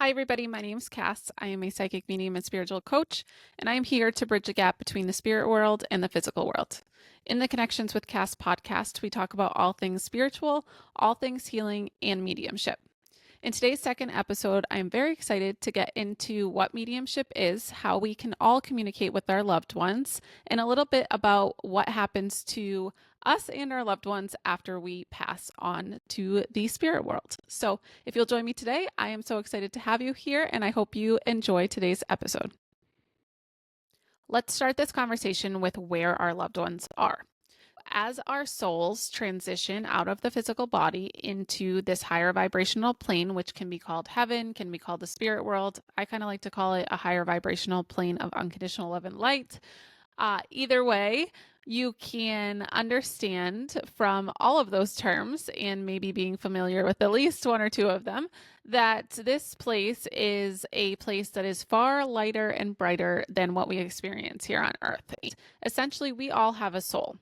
Hi, everybody. My name's Cass. I am a psychic medium and spiritual coach, and I am here to bridge the gap between the spirit world and the physical world. In the Connections with Cass podcast, we talk about all things spiritual, all things healing, and mediumship. In today's second episode, I am very excited to get into what mediumship is, how we can all communicate with our loved ones, and a little bit about what happens to us and our loved ones after we pass on to the spirit world. So, if you'll join me today, I am so excited to have you here, and I hope you enjoy today's episode. Let's start this conversation with where our loved ones are. As our souls transition out of the physical body into this higher vibrational plane, which can be called heaven, can be called the spirit world, I kind of like to call it a higher vibrational plane of unconditional love and light. Either way, you can understand from all of those terms, and maybe being familiar with at least one or two of them, that this place is a place that is far lighter and brighter than what we experience here on Earth. Essentially, we all have a soul,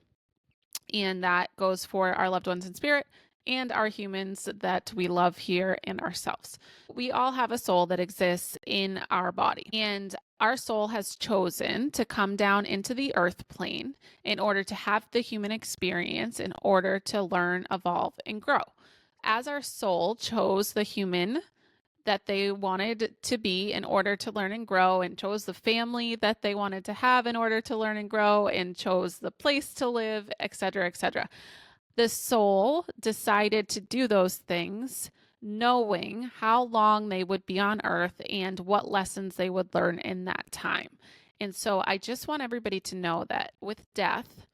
and that goes for our loved ones in spirit and our humans that we love here and ourselves. We all have a soul that exists in our body, and our soul has chosen to come down into the earth plane in order to have the human experience, in order to learn, evolve, and grow. As our soul chose the human that they wanted to be in order to learn and grow, and chose the family that they wanted to have in order to learn and grow, and chose the place to live, etc., etc. The soul decided to do those things knowing how long they would be on earth and what lessons they would learn in that time. And so I just want everybody to know that with death,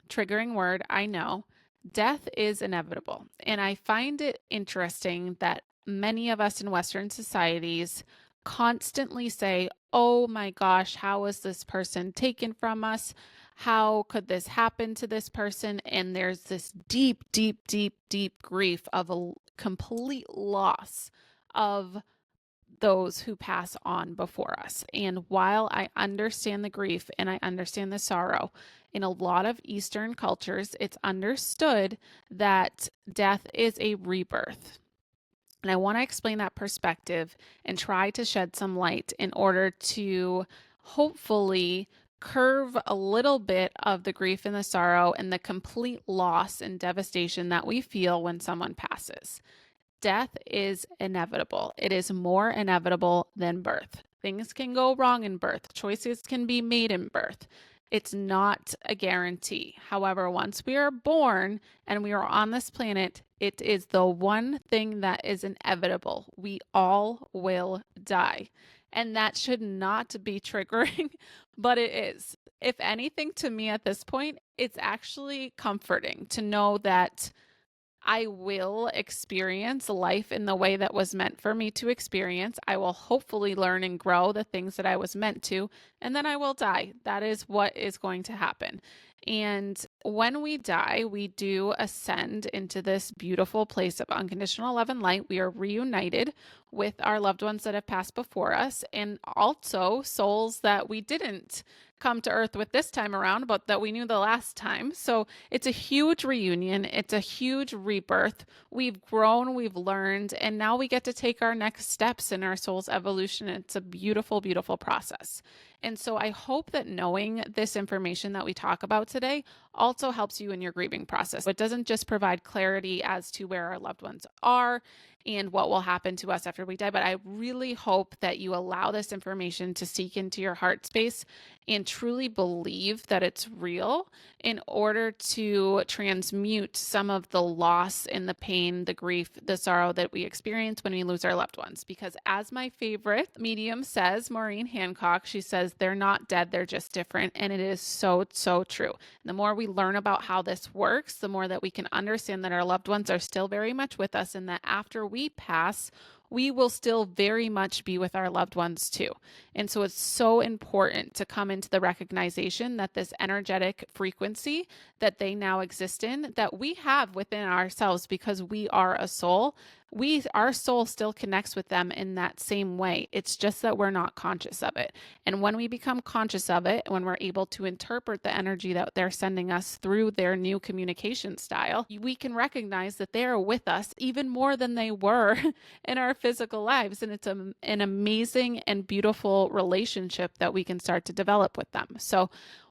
triggering word, I know, death is inevitable. And I find it interesting that many of us in Western societies constantly say, oh my gosh, how was this person taken from us? How could this happen to this person? And there's this deep, deep, deep, deep grief of a complete loss of those who pass on before us. And while I understand the grief and I understand the sorrow, in a lot of Eastern cultures, it's understood that death is a rebirth. And I want to explain that perspective and try to shed some light in order to hopefully curve a little bit of the grief and the sorrow and the complete loss and devastation that we feel when someone passes. Death is inevitable. It is more inevitable than birth. Things can go wrong in birth. Choices can be made in birth. It's not a guarantee. However, once we are born and we are on this planet, it is the one thing that is inevitable. We all will die. And that should not be triggering, but it is. If anything, to me at this point, it's actually comforting to know that I will experience life in the way that was meant for me to experience. I will hopefully learn and grow the things that I was meant to, and then I will die. That is what is going to happen. And when we die, we do ascend into this beautiful place of unconditional love and light. We are reunited with our loved ones that have passed before us, and also souls that we didn't come to earth with this time around, but that we knew the last time. So it's a huge reunion. It's a huge rebirth. We've grown, we've learned, and now we get to take our next steps in our soul's evolution. It's a beautiful, beautiful process. And so I hope that knowing this information that we talk about today also helps you in your grieving process. It doesn't just provide clarity as to where our loved ones are and what will happen to us after we die, but I really hope that you allow this information to seep into your heart space and truly believe that it's real in order to transmute some of the loss and the pain, the grief, the sorrow that we experience when we lose our loved ones. Because as my favorite medium says, Maureen Hancock, she says, they're not dead, they're just different. And it is so, so true. The more we learn about how this works, the more that we can understand that our loved ones are still very much with us, and that after we pass, we will still very much be with our loved ones too. And so it's so important to come into the recognition that this energetic frequency that they now exist in, that we have within ourselves, because we are a soul, our soul still connects with them in that same way. It's just that we're not conscious of it. And when we become conscious of it, when we're able to interpret the energy that they're sending us through their new communication style, we can recognize that they are with us even more than they were in our physical lives. And it's an amazing and beautiful relationship that we can start to develop with them. So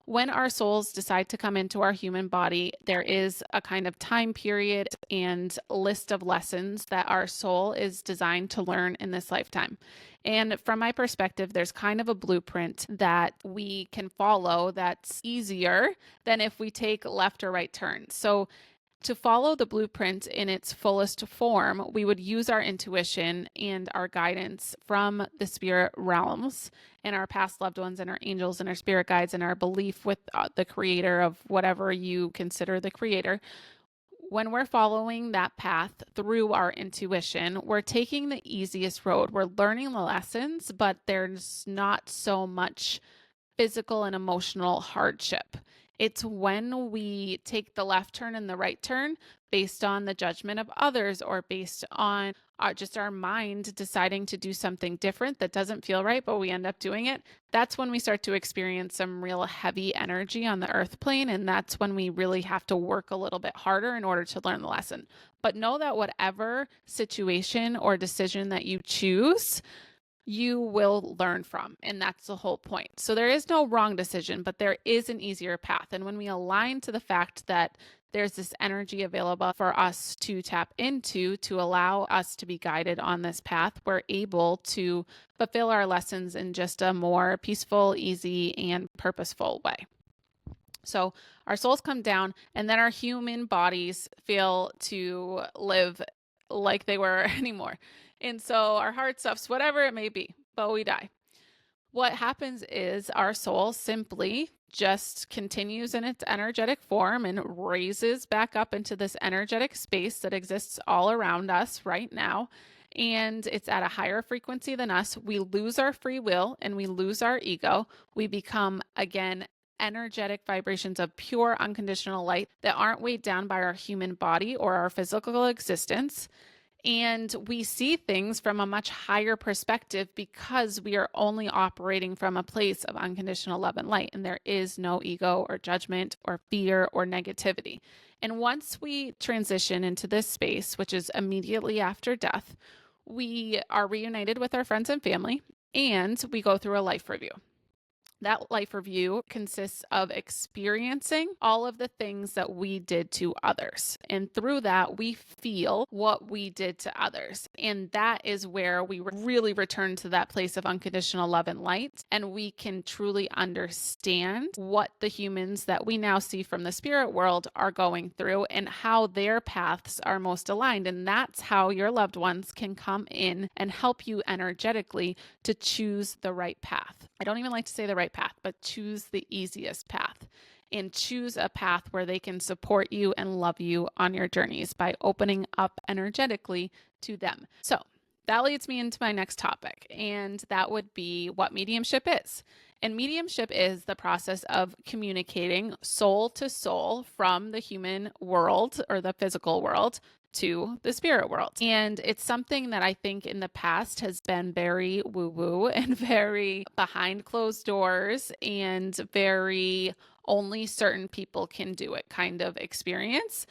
when our souls decide to come into our human body, there is a kind of time period and list of lessons that our soul is designed to learn in this lifetime. And from my perspective, there's kind of a blueprint that we can follow that's easier than if we take left or right turns. So to follow the blueprint in its fullest form, we would use our intuition and our guidance from the spirit realms and our past loved ones and our angels and our spirit guides and our belief with the creator of whatever you consider the creator. When we're following that path through our intuition, we're taking the easiest road. We're learning the lessons, but there's not so much physical and emotional hardship. It's when we take the left turn and the right turn based on the judgment of others or based on just our mind deciding to do something different that doesn't feel right, but we end up doing it. That's when we start to experience some real heavy energy on the earth plane. And that's when we really have to work a little bit harder in order to learn the lesson. But know that whatever situation or decision that you choose, you will learn from. And that's the whole point. So there is no wrong decision, but there is an easier path. And when we align to the fact that there's this energy available for us to tap into to allow us to be guided on this path, we're able to fulfill our lessons in just a more peaceful, easy, and purposeful way. So our souls come down, and then our human bodies feel to live like they were anymore. And so our heart stops, whatever it may be, but we die. What happens is our soul simply just continues in its energetic form and raises back up into this energetic space that exists all around us right now. And it's at a higher frequency than us. We lose our free will and we lose our ego. We become, again, energetic vibrations of pure unconditional light that aren't weighed down by our human body or our physical existence. And we see things from a much higher perspective because we are only operating from a place of unconditional love and light. And there is no ego or judgment or fear or negativity. And once we transition into this space, which is immediately after death, we are reunited with our friends and family, and we go through a life review. That life review consists of experiencing all of the things that we did to others. And through that, we feel what we did to others. And that is where we really return to that place of unconditional love and light. And we can truly understand what the humans that we now see from the spirit world are going through and how their paths are most aligned. And that's how your loved ones can come in and help you energetically to choose the right path. I don't even like to say the right path, but choose the easiest path and choose a path where they can support you and love you on your journeys by opening up energetically to them. So that leads me into my next topic, and that would be what mediumship is. And mediumship is the process of communicating soul to soul from the human world or the physical world to the spirit world. And it's something that I think in the past has been very woo-woo and very behind closed doors and very only certain people can do it kind of experience.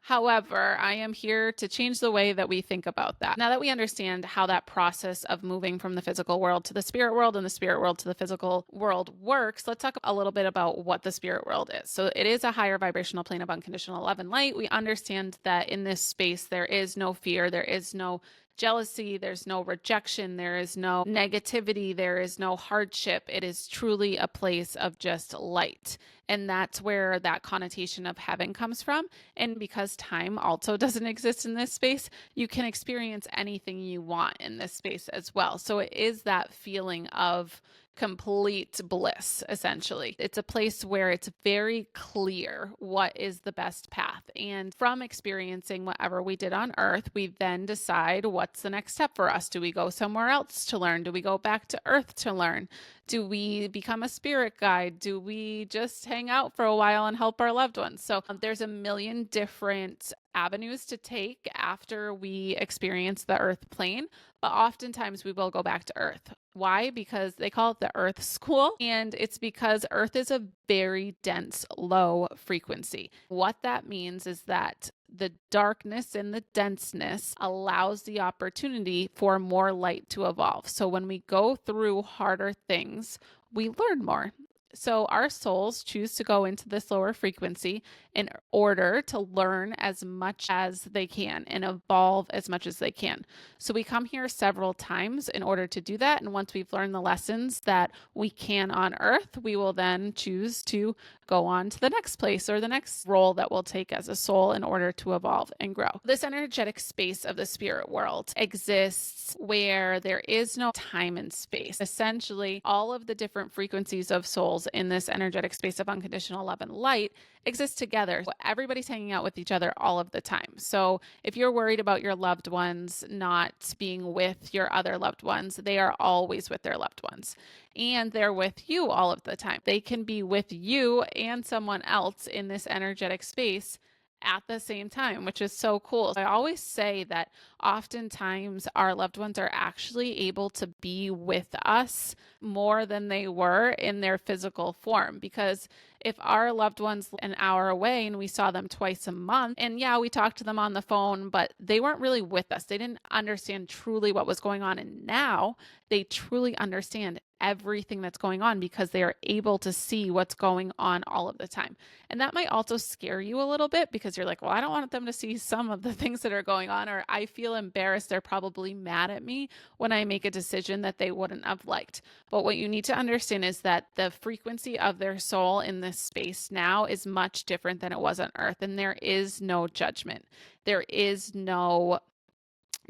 However, I am here to change the way that we think about that. Now that we understand how that process of moving from the physical world to the spirit world and the spirit world to the physical world works, let's talk a little bit about what the spirit world is. So it is a higher vibrational plane of unconditional love and light. We understand that in this space, there is no fear, there is no jealousy, there's no rejection, there is no negativity, there is no hardship. It is truly a place of just light. And that's where that connotation of heaven comes from. And because time also doesn't exist in this space, you can experience anything you want in this space as well. So it is that feeling of complete bliss, essentially. It's a place where it's very clear what is the best path. And from experiencing whatever we did on Earth, we then decide what's the next step for us. Do we go somewhere else to learn? Do we go back to Earth to learn? Do we become a spirit guide? Do we just hang out for a while and help our loved ones? So there's a million different avenues to take after we experience the earth plane, but oftentimes we will go back to earth. Why? Because they call it the earth school, and it's because earth is a very dense, low frequency. What that means is that the darkness and the denseness allows the opportunity for more light to evolve. So when we go through harder things, we learn more. So our souls choose to go into this lower frequency in order to learn as much as they can and evolve as much as they can. So we come here several times in order to do that. And once we've learned the lessons that we can on earth, we will then choose to go on to the next place or the next role that we'll take as a soul in order to evolve and grow. This energetic space of the spirit world exists where there is no time and space. Essentially, all of the different frequencies of souls in this energetic space of unconditional love and light exist together. Everybody's hanging out with each other all of the time. So if you're worried about your loved ones not being with your other loved ones, they are always with their loved ones. And they're with you all of the time. They can be with you and someone else in this energetic space at the same time, which is so cool. I always say that oftentimes our loved ones are actually able to be with us more than they were in their physical form, because if our loved ones an hour away and we saw them twice a month, and yeah, we talked to them on the phone, but they weren't really with us. They didn't understand truly what was going on. And now they truly understand everything that's going on because they are able to see what's going on all of the time. And that might also scare you a little bit because you're like, well, I don't want them to see some of the things that are going on, or I feel embarrassed. They're probably mad at me when I make a decision that they wouldn't have liked. But what you need to understand is that the frequency of their soul in this space now is much different than it was on earth. And there is no judgment. There is no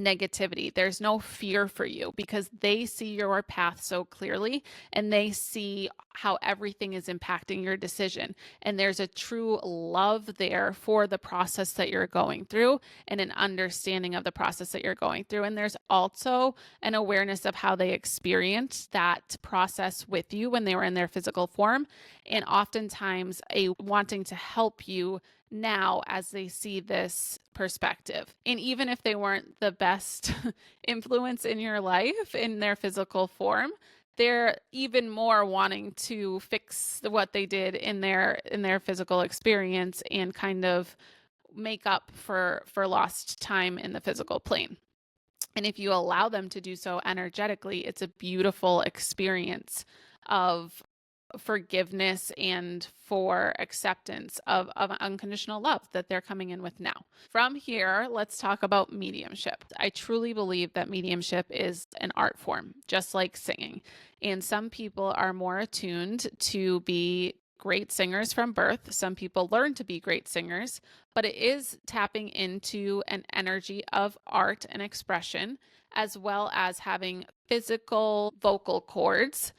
negativity. There's no fear for you because they see your path so clearly and they see how everything is impacting your decision. And there's a true love there for the process that you're going through and an understanding of the process that you're going through. And there's also an awareness of how they experienced that process with you when they were in their physical form. And oftentimes a wanting to help you now as they see this perspective. And even if they weren't the best influence in your life in their physical form, they're even more wanting to fix what they did in their physical experience and kind of make up for lost time in the physical plane. And if you allow them to do so energetically, it's a beautiful experience of forgiveness and for acceptance of unconditional love that they're coming in with now. From here, let's talk about mediumship. I truly believe that mediumship is an art form, just like singing. And some people are more attuned to be great singers from birth. Some people learn to be great singers, but it is tapping into an energy of art and expression, as well as having physical vocal cords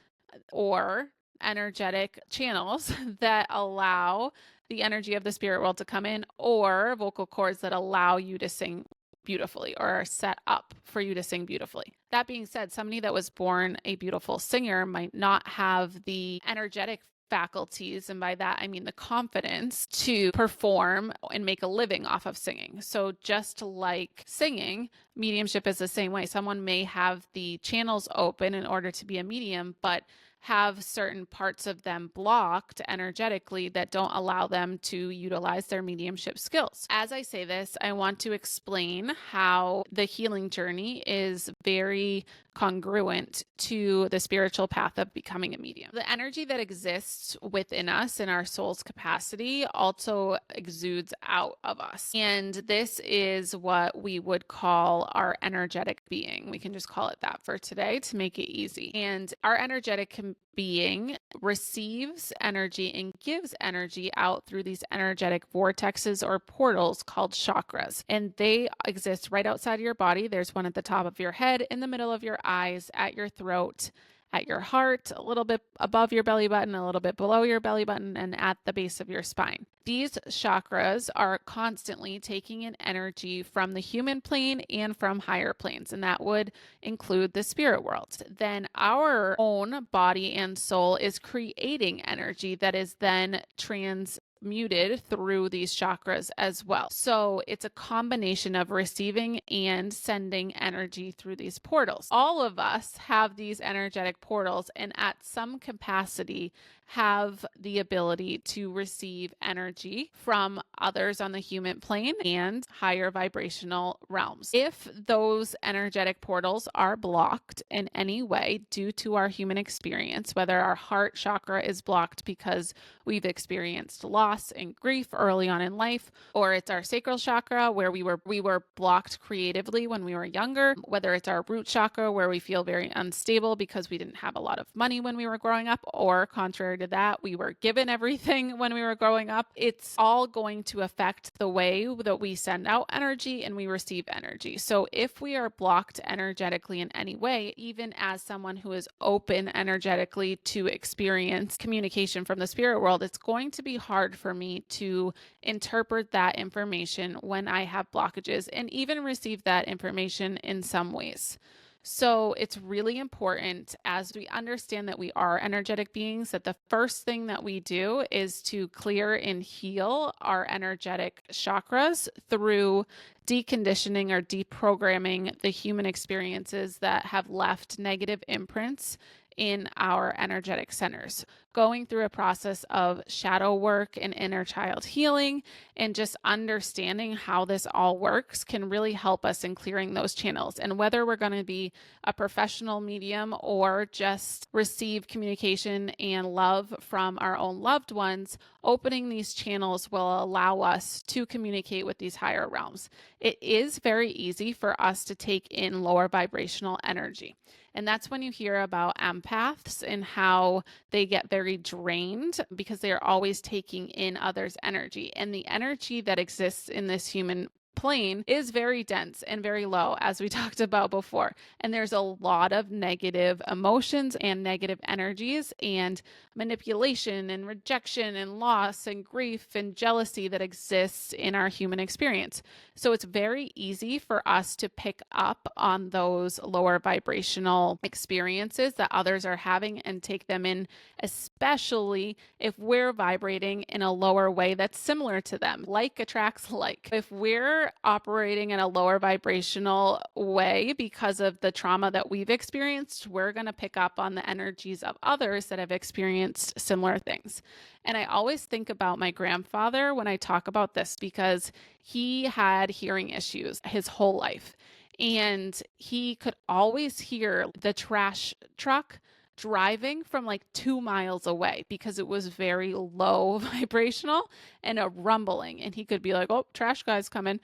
or energetic channels that allow the energy of the spirit world to come in, or vocal cords that allow you to sing beautifully or are set up for you to sing beautifully. That being said, somebody that was born a beautiful singer might not have the energetic faculties, and by that I mean the confidence to perform and make a living off of singing. So just like singing, mediumship is the same way. Someone may have the channels open in order to be a medium, but have certain parts of them blocked energetically that don't allow them to utilize their mediumship skills. As I say this, I want to explain how the healing journey is very congruent to the spiritual path of becoming a medium. The energy that exists within us in our soul's capacity also exudes out of us. And this is what we would call our energetic being. We can just call it that for today to make it easy. And our energetic being receives energy and gives energy out through these energetic vortexes or portals called chakras. And they exist right outside of your body. There's one at the top of your head, in the middle of your eyes, at your throat, at your heart, a little bit above your belly button, a little bit below your belly button, and at the base of your spine. These chakras are constantly taking in energy from the human plane and from higher planes, and that would include the spirit world. Then our own body and soul is creating energy that is then transmuted muted through these chakras as well. So it's a combination of receiving and sending energy through these portals. All of us have these energetic portals, and at some capacity have the ability to receive energy from others on the human plane and higher vibrational realms. If those energetic portals are blocked in any way due to our human experience, whether our heart chakra is blocked because we've experienced loss and grief early on in life, or it's our sacral chakra where we were blocked creatively when we were younger, whether it's our root chakra where we feel very unstable because we didn't have a lot of money when we were growing up, or contrary to that, we were given everything when we were growing up. It's all going to affect the way that we send out energy and we receive energy. So if we are blocked energetically in any way, even as someone who is open energetically to experience communication from the spirit world, it's going to be hard for me to interpret that information when I have blockages and even receive that information in some ways. So it's really important, as we understand that we are energetic beings, that the first thing that we do is to clear and heal our energetic chakras through deconditioning or deprogramming the human experiences that have left negative imprints in our energetic centers. Going through a process of shadow work and inner child healing and just understanding how this all works can really help us in clearing those channels. And whether we're going to be a professional medium or just receive communication and love from our own loved ones, opening these channels will allow us to communicate with these higher realms. It is very easy for us to take in lower vibrational energy. And that's when you hear about empaths and how they get very drained because they are always taking in others' energy. And the energy that exists in this human plane is very dense and very low, as we talked about before. And there's a lot of negative emotions and negative energies and manipulation and rejection and loss and grief and jealousy that exists in our human experience. So it's very easy for us to pick up on those lower vibrational experiences that others are having and take them in, especially if we're vibrating in a lower way that's similar to them. Like attracts like. If we're operating in a lower vibrational way because of the trauma that we've experienced, we're going to pick up on the energies of others that have experienced similar things. And I always think about my grandfather when I talk about this because he had hearing issues his whole life. And he could always hear the trash truck driving from like 2 miles away because it was very low vibrational and a rumbling. And he could be like, oh, trash guy's coming.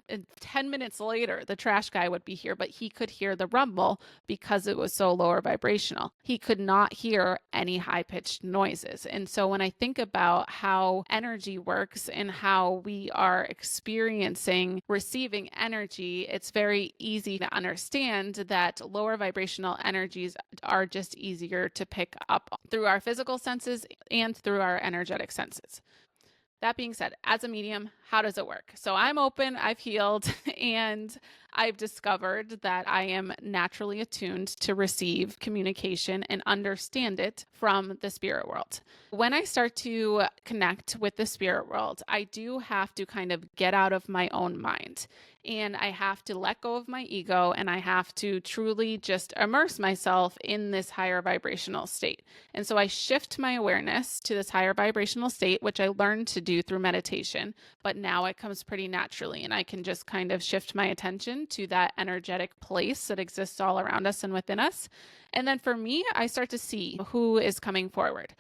And 10 minutes later, the trash guy would be here, but he could hear the rumble because it was so lower vibrational. He could not hear any high-pitched noises. And so when I think about how energy works and how we are experiencing receiving energy, it's very easy to understand that lower vibrational energies are just easier to pick up through our physical senses and through our energetic senses. That being said, as a medium, how does it work? So I'm open, I've healed, and I've discovered that I am naturally attuned to receive communication and understand it from the spirit world. When I start to connect with the spirit world, I do have to kind of get out of my own mind. And I have to let go of my ego and I have to truly just immerse myself in this higher vibrational state. And so I shift my awareness to this higher vibrational state, which I learned to do through meditation, but now it comes pretty naturally and I can just kind of shift my attention to that energetic place that exists all around us and within us. And then for me, I start to see who is coming forward.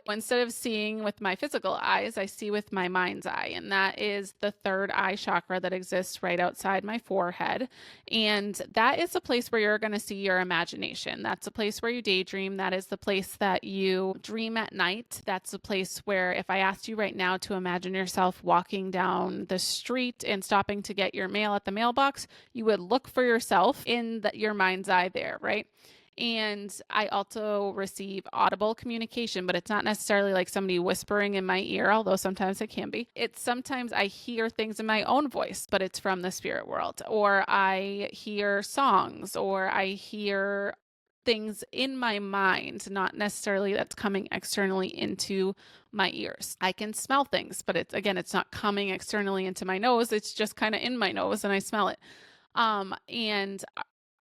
Instead of seeing with my physical eyes, I see with my mind's eye, and that is the third eye chakra that exists right outside my forehead. And that is a place where you're going to see your imagination. That's a place where you daydream. That is the place that you dream at night. That's a place where if I asked you right now to imagine yourself walking down the street and stopping to get your mail at the mailbox, you would look for yourself in your mind's eye there, right? And I also receive audible communication, but it's not necessarily like somebody whispering in my ear, although sometimes it can be. It's sometimes I hear things in my own voice, but it's from the spirit world. Or I hear songs, or I hear things in my mind, not necessarily that's coming externally into my ears. I can smell things, but it's not coming externally into my nose. It's just kind of in my nose and I smell it. And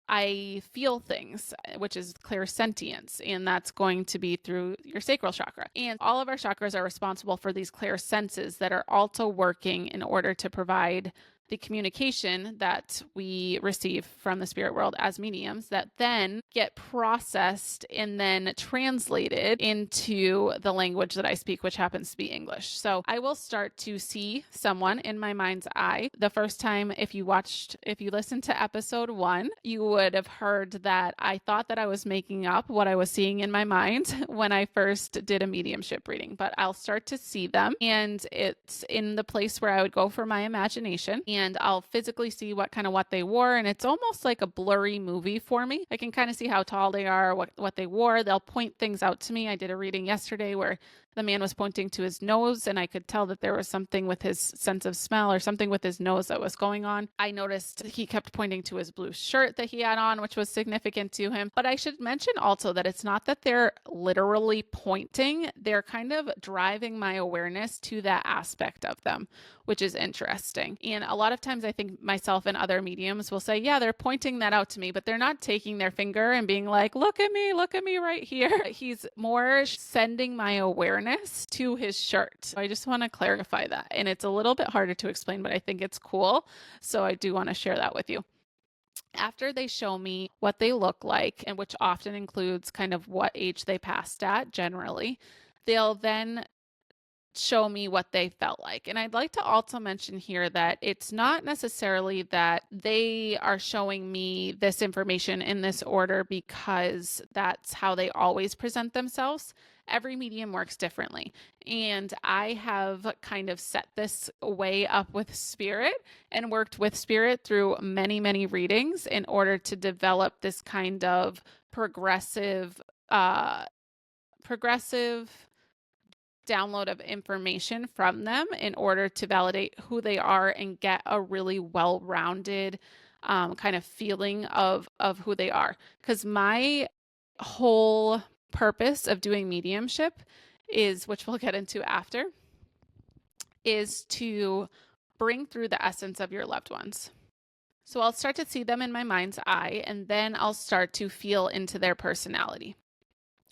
I feel things, which is clairsentience, and that's going to be through your sacral chakra. And all of our chakras are responsible for these clear senses that are also working in order to provide the communication that we receive from the spirit world as mediums that then get processed and then translated into the language that I speak, which happens to be English. So I will start to see someone in my mind's eye. The first time, if you listened to episode 1, you would have heard that I thought that I was making up what I was seeing in my mind when I first did a mediumship reading, but I'll start to see them, and it's in the place where I would go for my imagination, and I'll physically see what they wore, and it's almost like a blurry movie for me. I can kind of see how tall they are, what they wore. They'll point things out to me. I did a reading yesterday where the man was pointing to his nose, and I could tell that there was something with his sense of smell or something with his nose that was going on. I noticed he kept pointing to his blue shirt that he had on, which was significant to him. But I should mention also that it's not that they're literally pointing, they're kind of driving my awareness to that aspect of them, which is interesting. And a lot of times I think myself and other mediums will say, yeah, they're pointing that out to me, but they're not taking their finger and being like, look at me right here. He's more sending my awareness to his shirt. So I just want to clarify that. And it's a little bit harder to explain, but I think it's cool. So I do want to share that with you. After they show me what they look like, and which often includes kind of what age they passed at generally, they'll then show me what they felt like. And I'd like to also mention here that it's not necessarily that they are showing me this information in this order because that's how they always present themselves. Every medium works differently. And I have kind of set this way up with spirit and worked with spirit through many, many readings in order to develop this kind of progressive download of information from them in order to validate who they are and get a really well-rounded kind of feeling of who they are. Because my whole purpose of doing mediumship is, which we'll get into after, is to bring through the essence of your loved ones. So I'll start to see them in my mind's eye, and then I'll start to feel into their personality.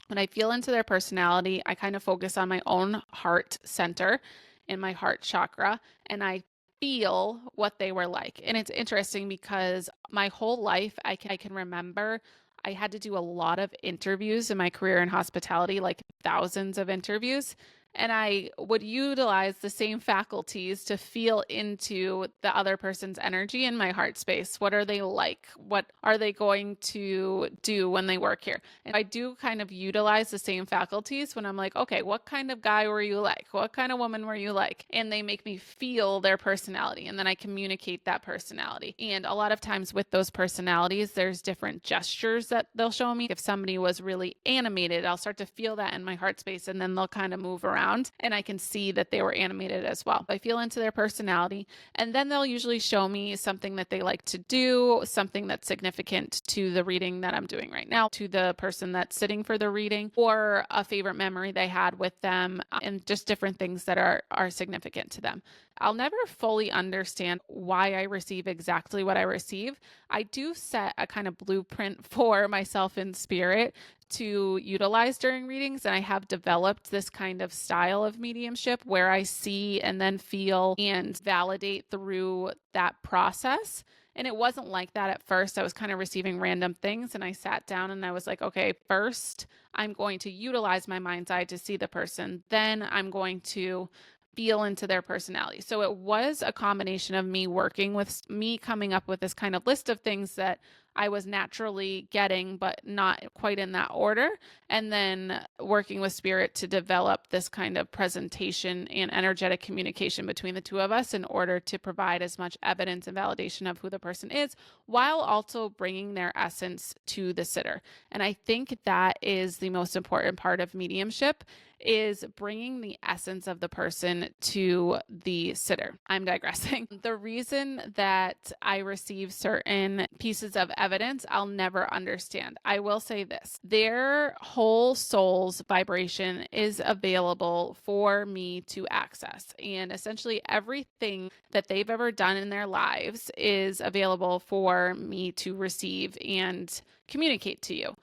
When I feel into their personality, I kind of focus on my own heart center and my heart chakra, and I feel what they were like. And it's interesting because my whole life, I can remember I had to do a lot of interviews in my career in hospitality, like thousands of interviews. And I would utilize the same faculties to feel into the other person's energy in my heart space. What are they like? What are they going to do when they work here? And I do kind of utilize the same faculties when I'm like, okay, what kind of guy were you like? What kind of woman were you like? And they make me feel their personality, and then I communicate that personality. And a lot of times with those personalities, there's different gestures that they'll show me. If somebody was really animated, I'll start to feel that in my heart space, and then they'll kind of move around and I can see that they were animated as well. I feel into their personality, and then they'll usually show me something that they like to do, something that's significant to the reading that I'm doing right now, to the person that's sitting for the reading, or a favorite memory they had with them, and just different things that are significant to them. I'll never fully understand why I receive exactly what I receive. I do set a kind of blueprint for myself in spirit to utilize during readings, and I have developed this kind of style of mediumship where I see and then feel and validate through that process. And it wasn't like that at first. I was kind of receiving random things, and I sat down and I was like, okay, first I'm going to utilize my mind's eye to see the person. Then I'm going to feel into their personality. So it was a combination of me working with me coming up with this kind of list of things that I was naturally getting, but not quite in that order. And then working with spirit to develop this kind of presentation and energetic communication between the two of us in order to provide as much evidence and validation of who the person is, while also bringing their essence to the sitter. And I think that is the most important part of mediumship, is bringing the essence of the person to the sitter. I'm digressing. The reason that I receive certain pieces of evidence, I'll never understand. I will say this, their whole soul's vibration is available for me to access. And essentially everything that they've ever done in their lives is available for me to receive and communicate to you.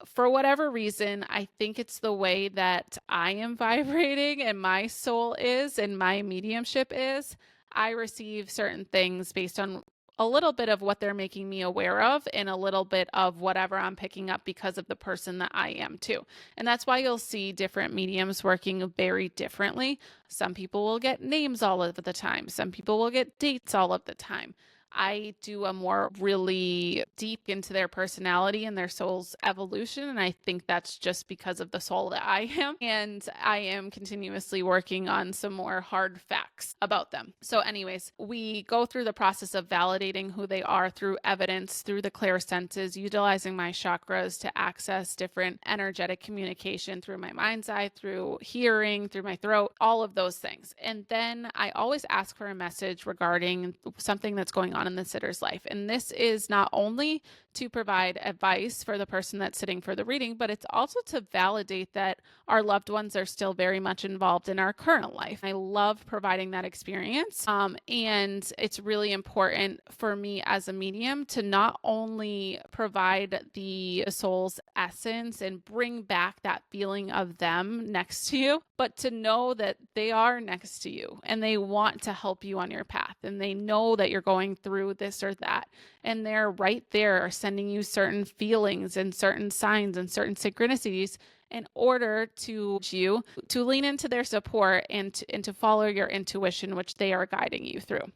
For whatever reason, I think it's the way that I am vibrating and my soul is and my mediumship is. I receive certain things based on a little bit of what they're making me aware of and a little bit of whatever I'm picking up because of the person that I am too. And that's why you'll see different mediums working very differently. Some people will get names all of the time. Some people will get dates all of the time. I do a more really deep into their personality and their soul's evolution. And I think that's just because of the soul that I am. And I am continuously working on some more hard facts about them. So anyways, we go through the process of validating who they are through evidence, through the clear senses, utilizing my chakras to access different energetic communication through my mind's eye, through hearing, through my throat, all of those things. And then I always ask for a message regarding something that's going on in the sitter's life. And this is not only to provide advice for the person that's sitting for the reading, but it's also to validate that our loved ones are still very much involved in our current life. I love providing that experience. And it's really important for me as a medium to not only provide the soul's essence and bring back that feeling of them next to you, but to know that they are next to you and they want to help you on your path and they know that you're going through this or that. And they're right there sending you certain feelings and certain signs and certain synchronicities in order to you to lean into their support and to follow your intuition, which they are guiding you through.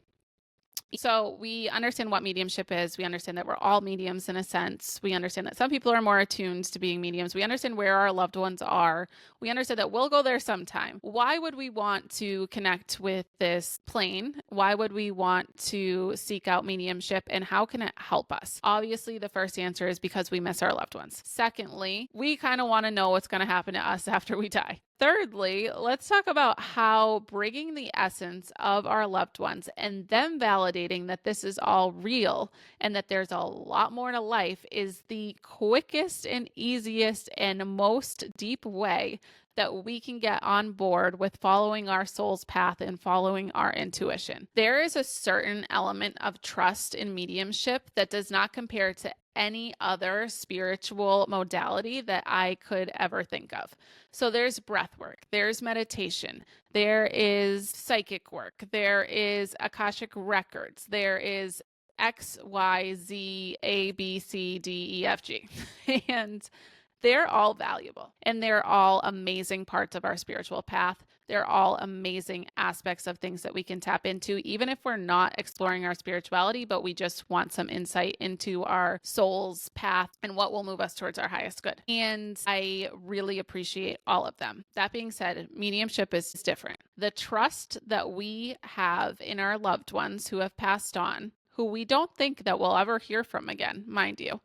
So we understand what mediumship is. We understand that we're all mediums in a sense. We understand that some people are more attuned to being mediums. We understand where our loved ones are. We understand that we'll go there sometime. Why would we want to connect with this plane? Why would we want to seek out mediumship and how can it help us? Obviously, the first answer is because we miss our loved ones. Secondly, we kind of want to know what's going to happen to us after we die. Thirdly, let's talk about how bringing the essence of our loved ones and them validating that this is all real and that there's a lot more to life is the quickest and easiest and most deep way that we can get on board with following our soul's path and following our intuition. There is a certain element of trust in mediumship that does not compare to any other spiritual modality that I could ever think of. So there's breath work, there's meditation, there is psychic work, there is Akashic records, there is X, Y, Z, A, B, C, D, E, F, G. And they're all valuable and they're all amazing parts of our spiritual path. They're all amazing aspects of things that we can tap into, even if we're not exploring our spirituality, but we just want some insight into our soul's path and what will move us towards our highest good. And I really appreciate all of them. That being said, mediumship is different. The trust that we have in our loved ones who have passed on, who we don't think that we'll ever hear from again, mind you,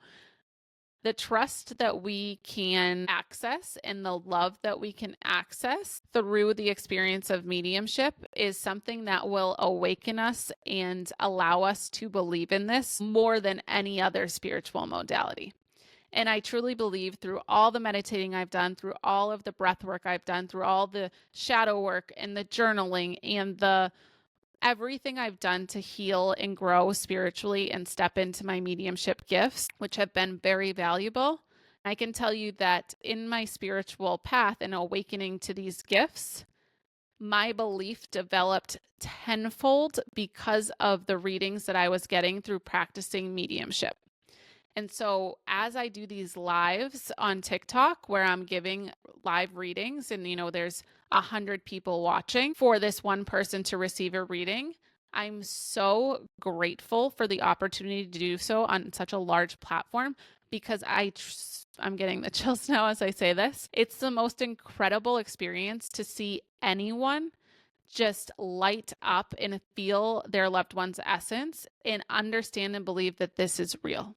the trust that we can access and the love that we can access through the experience of mediumship is something that will awaken us and allow us to believe in this more than any other spiritual modality. And I truly believe through all the meditating I've done, through all of the breath work I've done, through all the shadow work and the journaling and the everything I've done to heal and grow spiritually and step into my mediumship gifts, which have been very valuable. I can tell you that in my spiritual path and awakening to these gifts, my belief developed tenfold because of the readings that I was getting through practicing mediumship. And so as I do these lives on TikTok where I'm giving live readings and, there's 100 people watching for this one person to receive a reading, I'm so grateful for the opportunity to do so on such a large platform because I'm getting the chills now as I say this. It's the most incredible experience to see anyone just light up and feel their loved one's essence and understand and believe that this is real.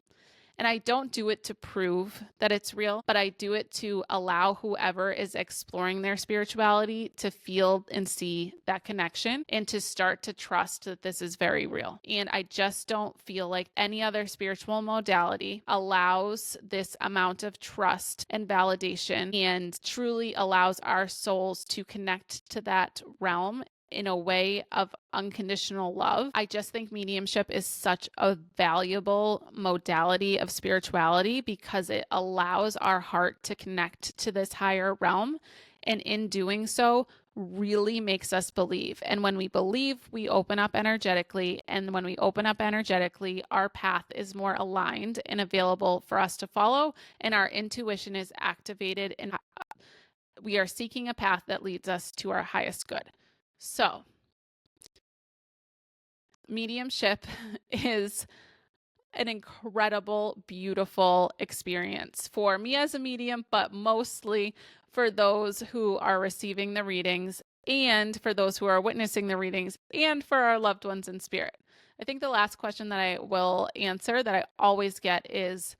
And I don't do it to prove that it's real, but I do it to allow whoever is exploring their spirituality to feel and see that connection and to start to trust that this is very real. And I just don't feel like any other spiritual modality allows this amount of trust and validation and truly allows our souls to connect to that realm in a way of unconditional love. I just think mediumship is such a valuable modality of spirituality because it allows our heart to connect to this higher realm. And in doing so, really makes us believe. And when we believe, we open up energetically. And when we open up energetically, our path is more aligned and available for us to follow. And our intuition is activated and we are seeking a path that leads us to our highest good. So, mediumship is an incredible, beautiful experience for me as a medium, but mostly for those who are receiving the readings and for those who are witnessing the readings and for our loved ones in spirit. I think the last question that I will answer that I always get is,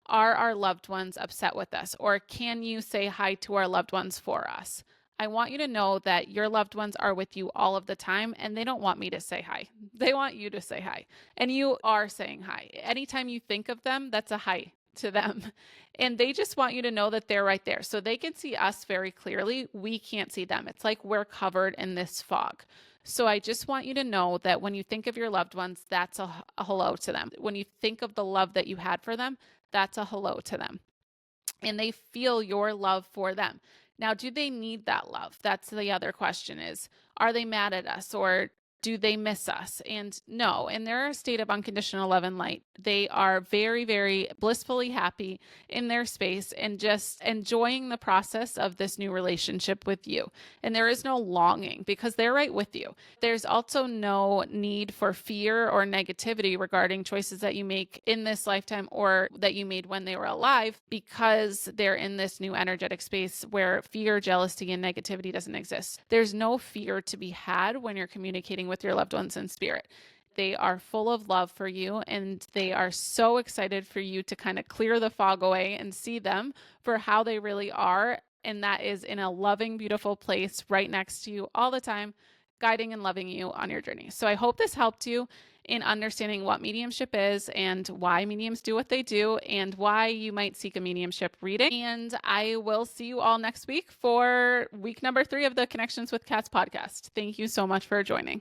are our loved ones upset with us? Or can you say hi to our loved ones for us? I want you to know that your loved ones are with you all of the time and they don't want me to say hi. They want you to say hi. And you are saying hi. Anytime you think of them, that's a hi to them. And they just want you to know that they're right there. So they can see us very clearly. We can't see them. It's like we're covered in this fog. So I just want you to know that when you think of your loved ones, that's a hello to them. When you think of the love that you had for them, that's a hello to them. And they feel your love for them. Now, do they need that love? That's the other question is, are they mad at us or do they miss us? And no, in their state of unconditional love and light, they are very, very blissfully happy in their space and just enjoying the process of this new relationship with you. And there is no longing because they're right with you. There's also no need for fear or negativity regarding choices that you make in this lifetime or that you made when they were alive because they're in this new energetic space where fear, jealousy, and negativity doesn't exist. There's no fear to be had when you're communicating with your loved ones in spirit. They are full of love for you and they are so excited for you to kind of clear the fog away and see them for how they really are. And that is in a loving, beautiful place right next to you all the time, guiding and loving you on your journey. So I hope this helped you in understanding what mediumship is and why mediums do what they do and why you might seek a mediumship reading. And I will see you all next week for week number 3 of the Connections with Cats podcast. Thank you so much for joining.